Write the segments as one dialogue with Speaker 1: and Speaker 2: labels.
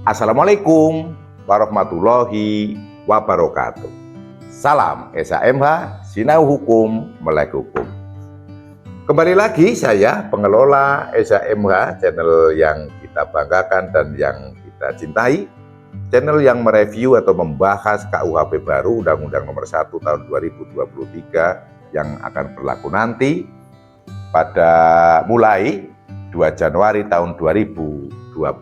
Speaker 1: Assalamualaikum warahmatullahi wabarakatuh. Salam SHMH, Sinau Hukum, Melek Hukum. Kembali lagi saya pengelola SHMH, channel yang kita banggakan dan yang kita cintai. Channel yang mereview atau membahas KUHP baru Undang-Undang Nomor 1 Tahun 2023 yang akan berlaku nanti pada mulai 2 Januari tahun 2026.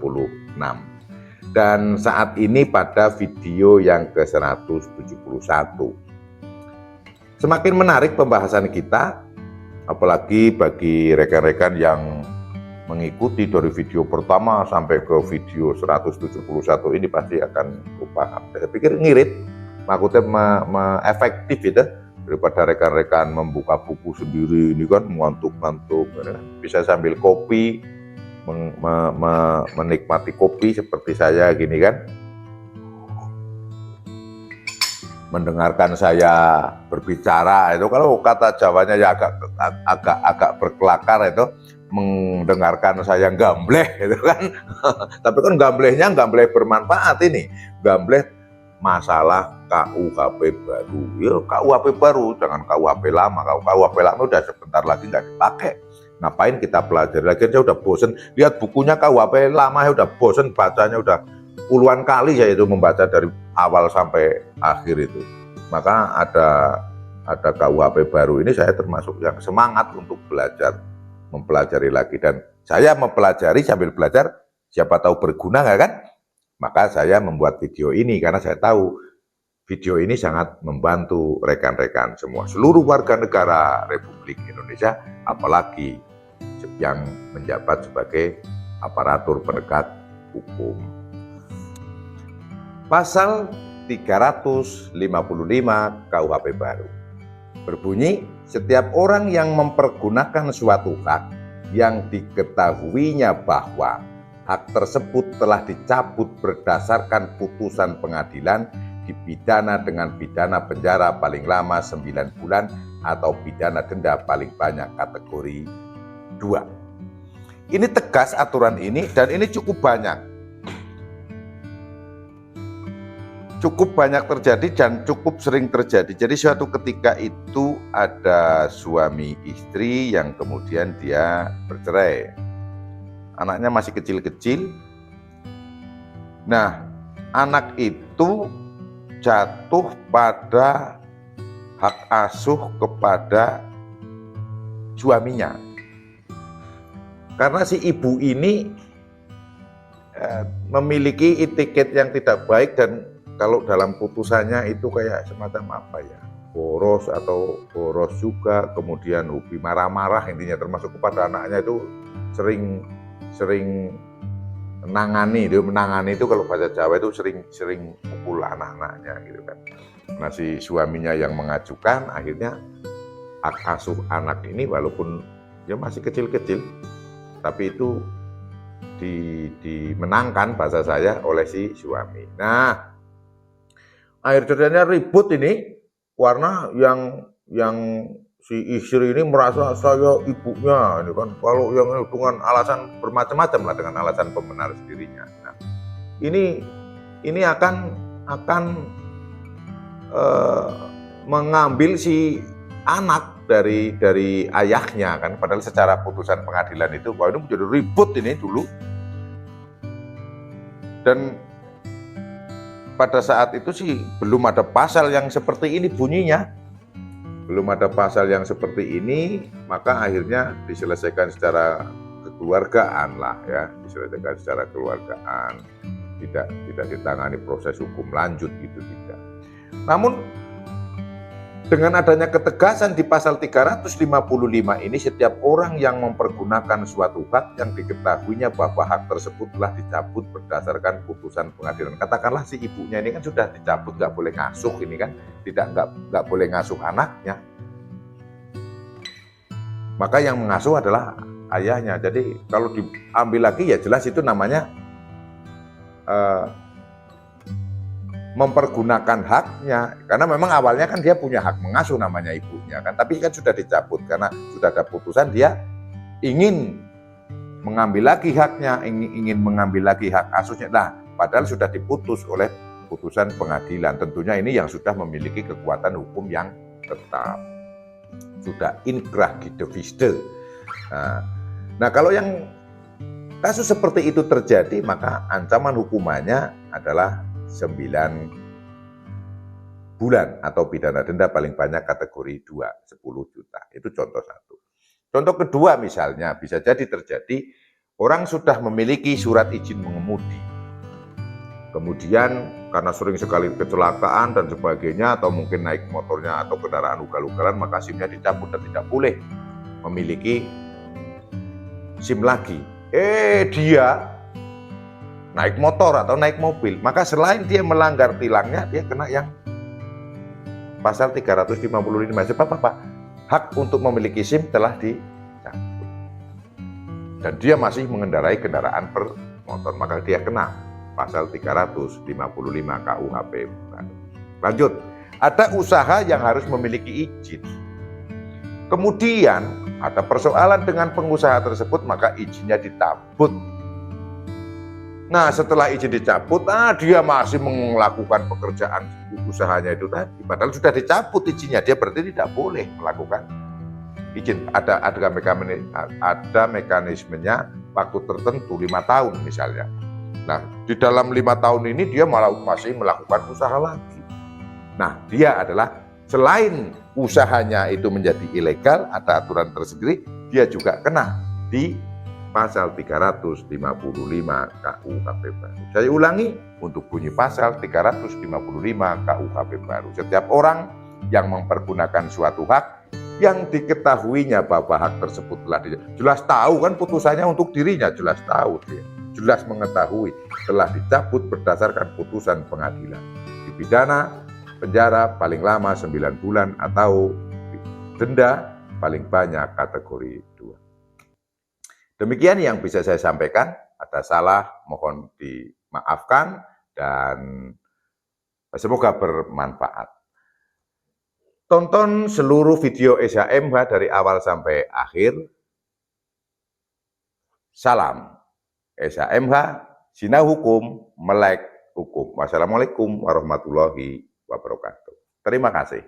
Speaker 1: Dan saat ini pada video yang ke-171. Semakin menarik pembahasan kita, apalagi bagi rekan-rekan yang mengikuti dari video pertama sampai ke video 171 ini pasti akan paham. Saya pikir ngirit, maksudnya efektif itu daripada rekan-rekan membuka buku sendiri ini kan ngantuk-ngantuk, bisa sambil kopi. Menikmati kopi seperti saya gini kan, mendengarkan saya berbicara itu, kalau kata Jawanya ya agak berkelakar itu, mendengarkan saya gambleh itu kan. Tapi kan gamblehnya gambleh bermanfaat ini, gambleh masalah KUHP baru. Ya KUHP baru, jangan KUHP lama. Kalau KUHP lama udah sebentar lagi nggak dipakai. Ngapain kita pelajari lagi? Saya udah bosen lihat bukunya KUHP lama, ya udah bosen bacanya, udah puluhan kali saya itu membaca dari awal sampai akhir itu. Maka ada KUHP baru ini, saya termasuk yang semangat untuk belajar, mempelajari lagi, dan saya mempelajari sambil belajar, siapa tahu berguna nggak kan? Maka saya membuat video ini karena saya tahu video ini sangat membantu rekan-rekan semua, seluruh warga negara Republik Indonesia, apalagi yang menjabat sebagai aparatur penegak hukum. Pasal 355 KUHP baru berbunyi, setiap orang yang mempergunakan suatu hak yang diketahuinya bahwa hak tersebut telah dicabut berdasarkan putusan pengadilan dipidana dengan pidana penjara paling lama 9 bulan atau pidana denda paling banyak kategori 2. Ini tegas aturan ini, dan ini cukup banyak. Cukup banyak terjadi dan cukup sering terjadi. Jadi suatu ketika itu ada suami istri yang kemudian dia bercerai. Anaknya masih kecil-kecil. Nah, anak itu jatuh pada hak asuh kepada suaminya. Karena si ibu ini memiliki etiket yang tidak baik, dan kalau dalam putusannya itu kayak semacam apa ya, boros atau boros juga, kemudian hobi marah-marah, intinya termasuk kepada anaknya itu sering menangani itu kalau bahasa Jawa itu sering pukul anak-anaknya gitu kan. Nah, si suaminya yang mengajukan, akhirnya hak asuh anak ini walaupun dia masih kecil-kecil, tapi itu dimenangkan bahasa saya oleh si suami. Nah, akhir ceritanya ribut ini karena yang si istri ini merasa saya ibunya ini kan, kalau yang dengan alasan bermacam-macam lah, dengan alasan pembenar sendirinya. Nah, ini akan mengambil si anak dari ayahnya kan, padahal secara putusan pengadilan itu bahwa ini menjadi ribut ini dulu. Dan pada saat itu sih belum ada pasal yang seperti ini bunyinya. Belum ada pasal yang seperti ini, maka akhirnya diselesaikan secara kekeluargaan lah ya, diselesaikan secara kekeluargaan. Tidak ditangani proses hukum lanjut gitu, tidak. Namun dengan adanya ketegasan di pasal 355 ini, setiap orang yang mempergunakan suatu hak yang diketahuinya bahwa hak tersebut telah dicabut berdasarkan putusan pengadilan. Katakanlah si ibunya ini kan sudah dicabut, nggak boleh ngasuh ini kan, nggak boleh ngasuh anaknya. Maka yang mengasuh adalah ayahnya. Jadi kalau diambil lagi ya jelas itu namanya mempergunakan haknya, karena memang awalnya kan dia punya hak mengasuh namanya ibunya kan, tapi kan sudah dicabut karena sudah ada putusan, dia ingin mengambil lagi haknya, ingin mengambil lagi hak asuhnya. Nah, padahal sudah diputus oleh putusan pengadilan. Tentunya ini yang sudah memiliki kekuatan hukum yang tetap, sudah inkrah gedeviste. Nah, kalau yang kasus seperti itu terjadi, maka ancaman hukumannya adalah 9 bulan atau pidana denda paling banyak kategori 2, 10 juta. Itu contoh satu. Contoh kedua misalnya, bisa jadi terjadi orang sudah memiliki surat izin mengemudi. Kemudian karena sering sekali kecelakaan dan sebagainya, atau mungkin naik motornya atau kendaraan ugal-ugalan, maka SIM-nya dicabut dan tidak boleh memiliki SIM lagi. Dia naik motor atau naik mobil, maka selain dia melanggar tilangnya, dia kena yang pasal 355. Sebab apa? Hak untuk memiliki SIM telah dicabut. Dan dia masih mengendarai kendaraan bermotor, maka dia kena pasal 355 KUHP. Lanjut, ada usaha yang harus memiliki izin. Kemudian ada persoalan dengan pengusaha tersebut, maka izinnya dicabut. Nah, setelah izin dicabut, dia masih melakukan pekerjaan usahanya itu tadi, padahal sudah dicabut izinnya, dia berarti tidak boleh melakukan izin. Ada mekanismenya waktu tertentu 5 tahun misalnya. Nah, di dalam 5 tahun ini dia malah masih melakukan usaha lagi. Nah, dia adalah selain usahanya itu menjadi ilegal, ada aturan tersendiri, dia juga kena di pasal 355 KUHP baru. Saya ulangi, untuk bunyi pasal 355 KUHP baru. Setiap orang yang mempergunakan suatu hak yang diketahuinya bahwa hak tersebut telah jelas tahu kan putusannya untuk dirinya, jelas tahu dia, jelas mengetahui telah dicabut berdasarkan putusan pengadilan, dipidana penjara paling lama 9 bulan atau denda paling banyak kategori 2. Demikian yang bisa saya sampaikan. Ada salah, mohon dimaafkan dan semoga bermanfaat. Tonton seluruh video SHMH dari awal sampai akhir. Salam SHMH, Sinau Hukum, Melek Hukum. Wassalamualaikum warahmatullahi wabarakatuh. Terima kasih.